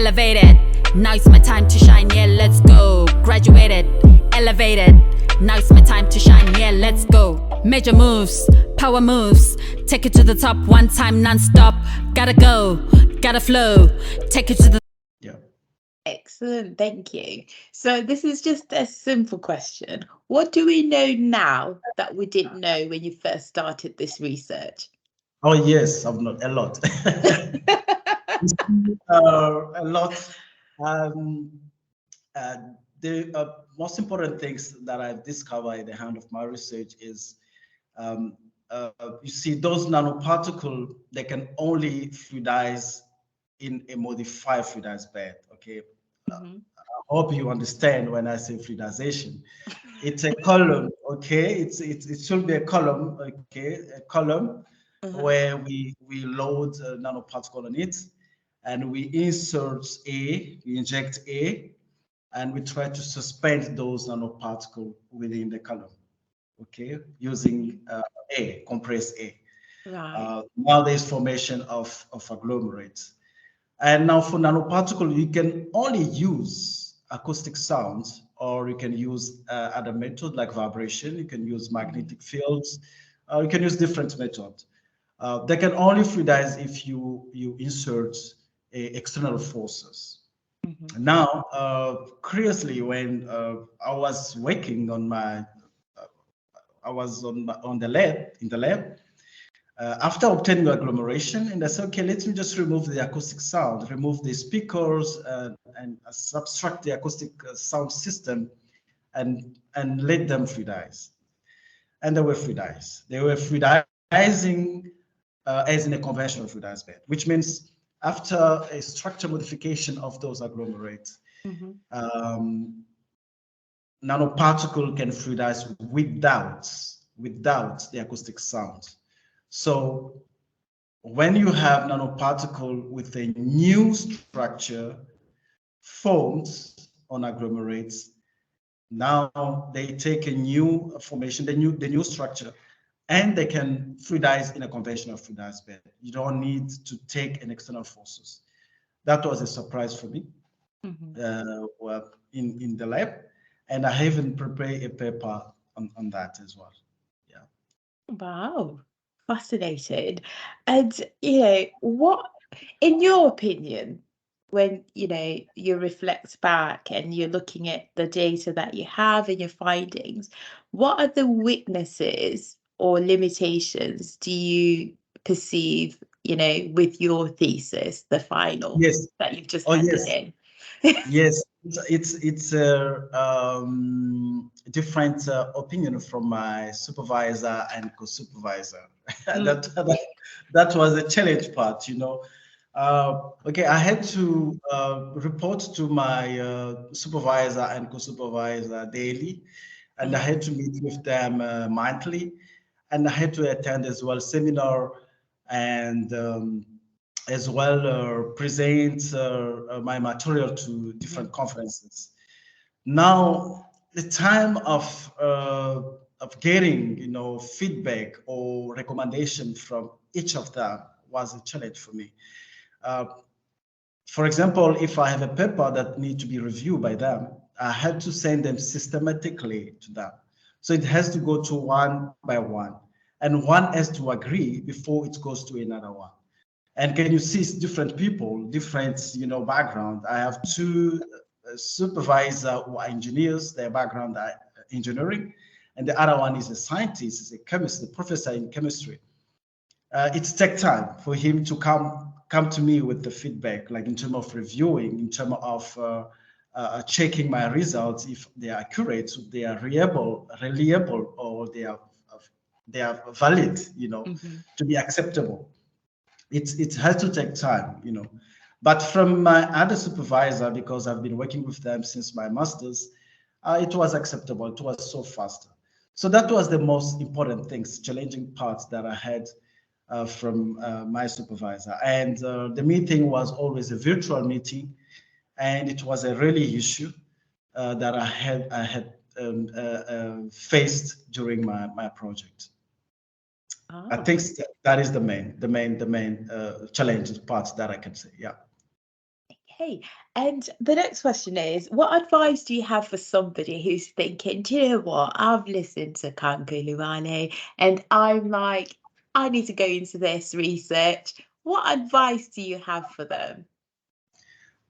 elevated. Now it's my time to shine, yeah, let's go. Graduated, elevated. Now it's my time to shine, yeah, let's go. Major moves, power moves. Take it to the top one time, non-stop. Gotta go, gotta flow. Take it to the... Yeah. Excellent, thank you. So this is just a simple question. What do we know now that we didn't know when you first started this research? Oh yes, I've not a lot. A lot. The most important things that I've discovered in the hand of my research is, you see, those nanoparticles, they can only fluidize in a modified fluidized bed. Okay. Mhm. I hope you understand when I say fluidization. It's a column. Okay. It should be a column. Okay, a column where we load a nanoparticle on it, and we insert A, we inject A, and we try to suspend those nanoparticles within the column, okay, using A, compressed A. Right. Now there's formation of agglomerates. And now for nanoparticle, you can only use acoustic sounds, or you can use other methods like vibration, you can use magnetic fields, you can use different methods. They can only fluidize if you insert external forces. Now, curiously, when I was working on my, I was on the lab, in the lab, after obtaining agglomeration, and I said, okay, let me just remove the acoustic sound, remove the speakers, and subtract the acoustic sound system, and let them fluidize. And they were fluidized. They were fluidizing as in a conventional fluidized bed, which means after a structure modification of those agglomerates, nanoparticle can fluidize without the acoustic sound. So when you have nanoparticle with a new structure formed on agglomerates, now they take a new formation, the new structure, and they can fluidize in a conventional fluidized bed. You don't need to take an external forces. That was a surprise for me well, in the lab, and I even prepared a paper on that as well. Yeah. Wow, fascinated. And what, in your opinion, when you reflect back and you're looking at the data that you have and your findings, what are the weaknesses or limitations do you perceive, with your thesis, the final Yes. that you've just Oh, handed yes. in? Yes, it's a different opinion from my supervisor and co-supervisor. That was a challenge part, Okay, I had to report to my supervisor and co-supervisor daily, and I had to meet with them monthly, and I had to attend as well seminar, and as well present my material to different conferences. Now, the time of getting feedback or recommendation from each of them was a challenge for me. For example, if I have a paper that needs to be reviewed by them, I had to send them systematically to them. So it has to go to one by one, and one has to agree before it goes to another one. And can you see it's different people, different background? I have two supervisor who are engineers, their background are engineering, and the other one is a scientist, is a chemist, a professor in chemistry. It takes time for him to come to me with the feedback, like in terms of reviewing, in terms of checking my results, if they are accurate, if they are reliable, or they are valid, to be acceptable. It has to take time, But from my other supervisor, because I've been working with them since my master's, it was acceptable. It was so faster. So that was the most important things, challenging parts that I had from my supervisor. And the meeting was always a virtual meeting, and it was a really issue that I had faced during my project. I think that is the main challenge part that I can say. Yeah. Okay, and the next question is, what advice do you have for somebody who's thinking, do you know what, I've listened to Kanku Lubale and I'm like, I need to go into this research. What advice do you have for them?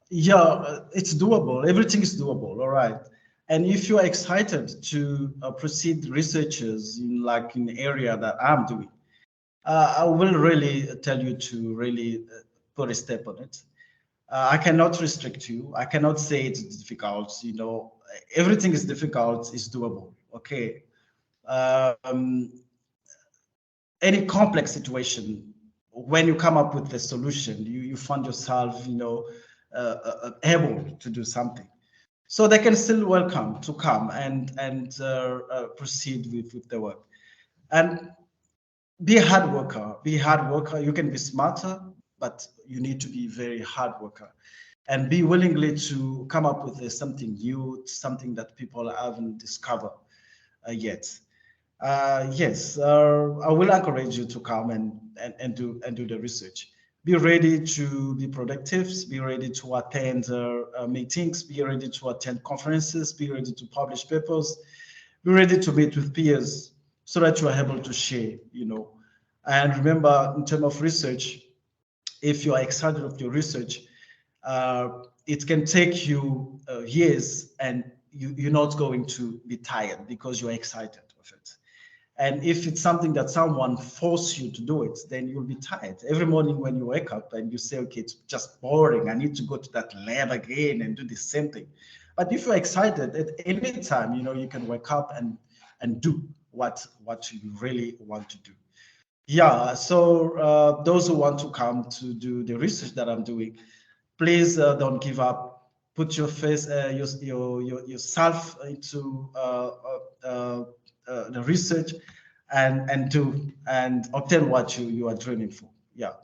Yeah, it's doable. Everything is doable. All right. And if you are excited to proceed researches in like in the area that I'm doing, I will really tell you to really put a step on it. I cannot restrict you. I cannot say it's difficult. You know, everything is difficult. Is doable. Okay. Um, any complex situation, when you come up with the solution, you find yourself, you know, able to do something. So they can still welcome to come and proceed with the work. And be a hard worker. Be a hard worker. You can be smarter, but you need to be very hard worker, and be willingly to come up with something new, something that people haven't discovered yet. Yes, I will encourage you to come and do the research. Be ready to be productive. Be ready to attend meetings. Be ready to attend conferences. Be ready to publish papers. Be ready to meet with peers so that you are able to share. You know, and remember, in terms of research, if you are excited of your research, it can take you years, and you're not going to be tired because you're excited of it. And if it's something that someone forced you to do it, then you'll be tired. Every morning when you wake up and you say, okay, it's just boring, I need to go to that lab again and do the same thing. But if you're excited at any time, you know, you can wake up and do what you really want to do. Yeah, so those who want to come to do the research that I'm doing, please don't give up. Put your face, yourself into the research, and do and obtain what you are dreaming for. Yeah.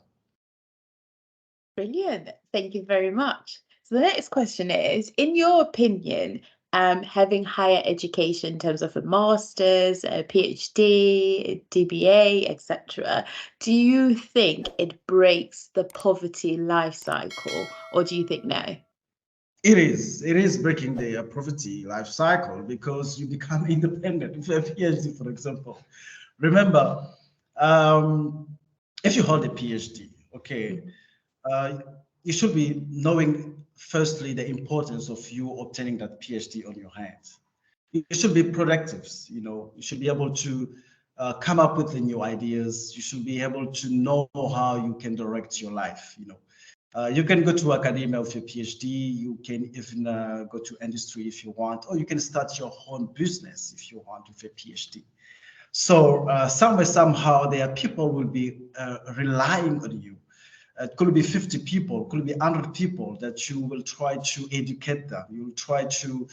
Brilliant. Thank you very much. So the next question is, in your opinion, having higher education in terms of a master's, a PhD, a DBA, etc., do you think it breaks the poverty life cycle, or do you think no? It is breaking the poverty life cycle because you become independent. If you have PhD, for example, remember, if you hold a PhD, okay, you should be knowing firstly the importance of you obtaining that PhD on your hands. You should be productive. You know, you should be able to come up with the new ideas. You should be able to know how you can direct your life. You know, you can go to academia with your PhD. You can even go to industry if you want, or you can start your own business if you want with a PhD. So somewhere, somehow, there are people will be relying on you. It could be 50 people, could be 100 people that you will try to educate them. You will try to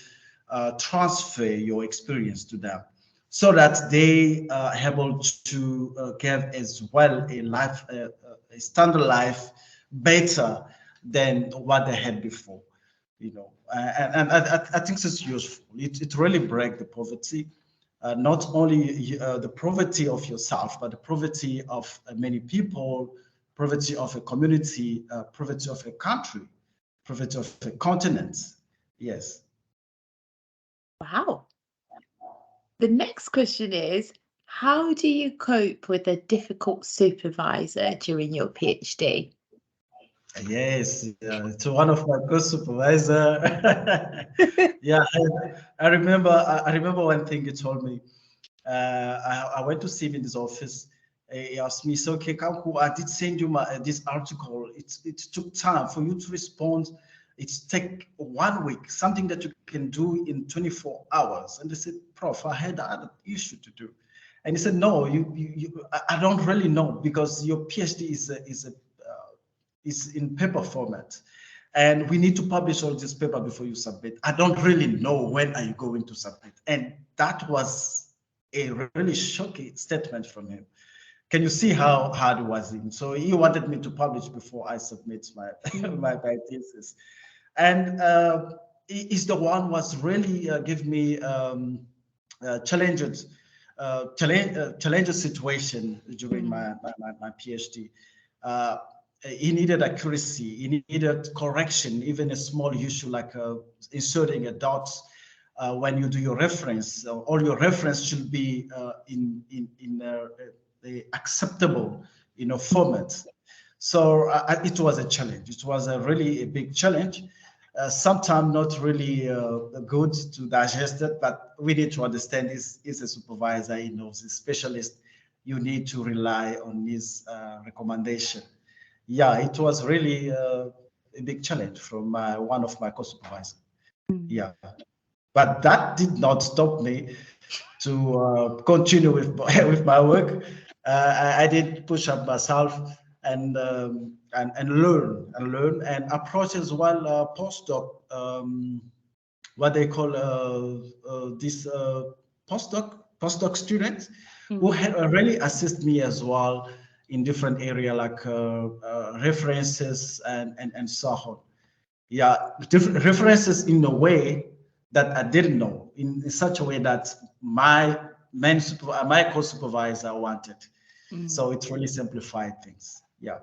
transfer your experience to them so that they are able to have as well a life, a standard life better than what they had before. You know, and I think it's useful. It really breaks the poverty. Not only the poverty of yourself, but the poverty of many people, poverty of a community, poverty of a country, poverty of a continent. Yes. Wow. The next question is, how do you cope with a difficult supervisor during your PhD? Yes, to one of my co-supervisor. Yeah, I remember. I remember one thing he told me. I went to see him in his office. He asked me, "So, okay, Kanku, I did send you this article. It took time for you to respond. It's take 1 week, something that you can do in 24 hours." And I said, "Prof, I had other issue to do." And he said, "No, I don't really know because your PhD is in paper format, and we need to publish all this paper before you submit. I don't really know when are you going to submit." And that was a really shocking statement from him. Can you see how hard it was? So he wanted me to publish before I submit my my thesis, and he's the one was really give me challenges situation during my PhD. he needed accuracy, he needed correction, even a small issue like inserting a dot when you do your reference. All your reference should be in the acceptable, format. So it was a challenge. It was really a big challenge. Sometimes not really good to digest it, but we need to understand this is a supervisor, he knows, a specialist. You need to rely on his recommendation. Yeah, it was really a big challenge from one of my co-supervisors. Yeah, but that did not stop me to continue with with my work. I did push up myself and learn and approach as well postdoc, what they call this postdoc students who had really assist me as well in different area like references and so on. Yeah, different references in a way that I didn't know, in such a way that my my co-supervisor wanted. So it really simplified things. Yeah.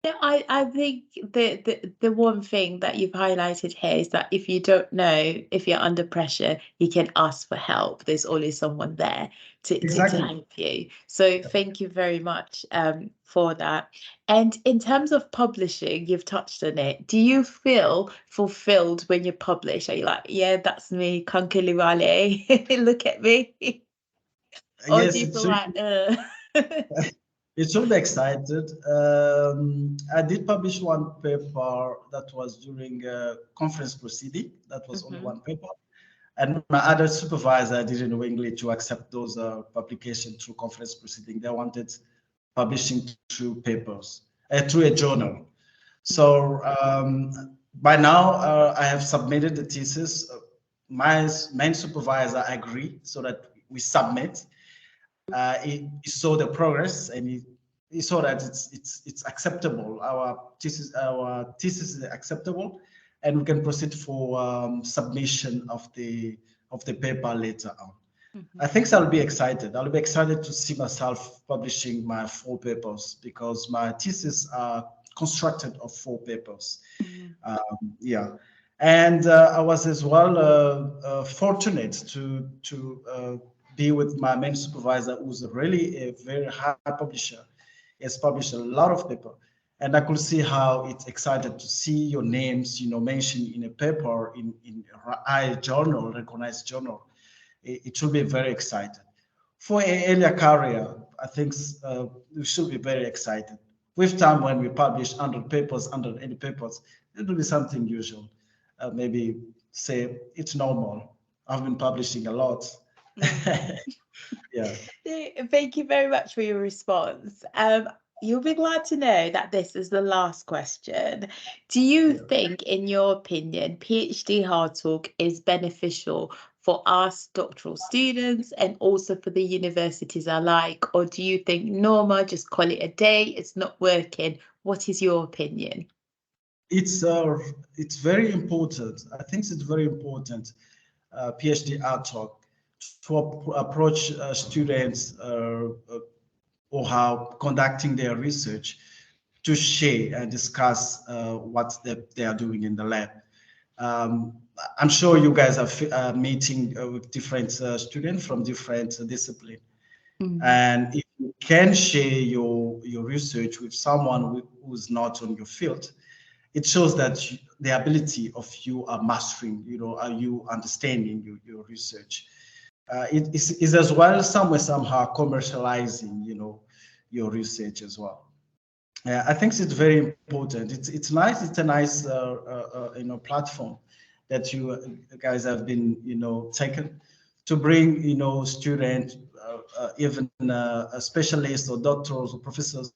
Yeah, I think the one thing that you've highlighted here is that if you don't know, if you're under pressure, you can ask for help. There's always someone there to Exactly. help you. So thank you very much for that. And in terms of publishing, you've touched on it. Do you feel fulfilled when you publish? Are you like, yeah, that's me, Kanku Lubale, look at me? Or do Yes, you feel like, it should be excited. I did publish one paper that was during a conference proceeding. That was only one paper. And my other supervisor didn't willingly to accept those publication through conference proceeding. They wanted publishing through papers, through a journal. So by now, I have submitted the thesis. My main supervisor agreed so that we submit. He saw the progress and he saw that it's acceptable. Our thesis is acceptable, and we can proceed for submission of the paper later on. I think I'll be excited. I'll be excited to see myself publishing my 4 papers because my thesis are constructed of 4 papers. Yeah, and I was as well fortunate to be with my main supervisor, who's really a very high publisher. He has published a lot of paper, and I could see how it's excited to see your names, mentioned in a paper in a journal, recognized journal. It should be very excited. For an earlier career, I think we should be very excited. With time, when we publish 100 papers, 180 papers, it will be something usual. Maybe say it's normal. I've been publishing a lot. Yeah. Thank you very much for your response. You'll be glad to know that this is the last question. Do you think, in your opinion, PhD Hard Talk is beneficial for us doctoral students and also for the universities alike? Or do you think, Noma, just call it a day, it's not working? What is your opinion? It's very important. I think it's very important, PhD Hard Talk, to approach students or how conducting their research to share and discuss what they are doing in the lab. I'm sure you guys are meeting with different students from different disciplines. And if you can share your research with someone who's not on your field, it shows that the ability of you are mastering, are you understanding your research. It is as well somehow commercializing, your research as well. I think it's very important. It's nice. It's a nice, platform that you guys have been, taken to bring, students, even specialists or doctors or professors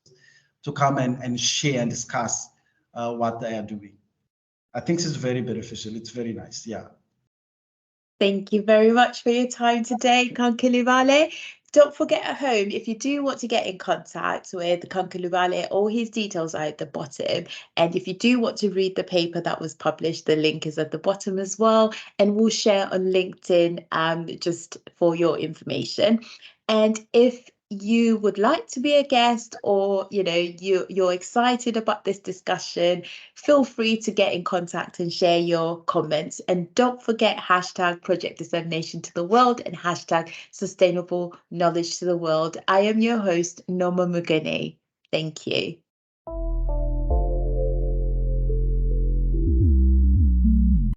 to come and share and discuss what they are doing. I think it's very beneficial. It's very nice. Yeah. Thank you very much for your time today, Kanku Lubale. Don't forget at home, if you do want to get in contact with Kanku Lubale, all his details are at the bottom. And if you do want to read the paper that was published, the link is at the bottom as well. And we'll share on LinkedIn just for your information. And if you would like to be a guest, or you're excited about this discussion, feel free to get in contact and share your comments. And don't forget hashtag project dissemination to the world and hashtag sustainable knowledge to the world. I am your host, Noma Mguni. Thank you.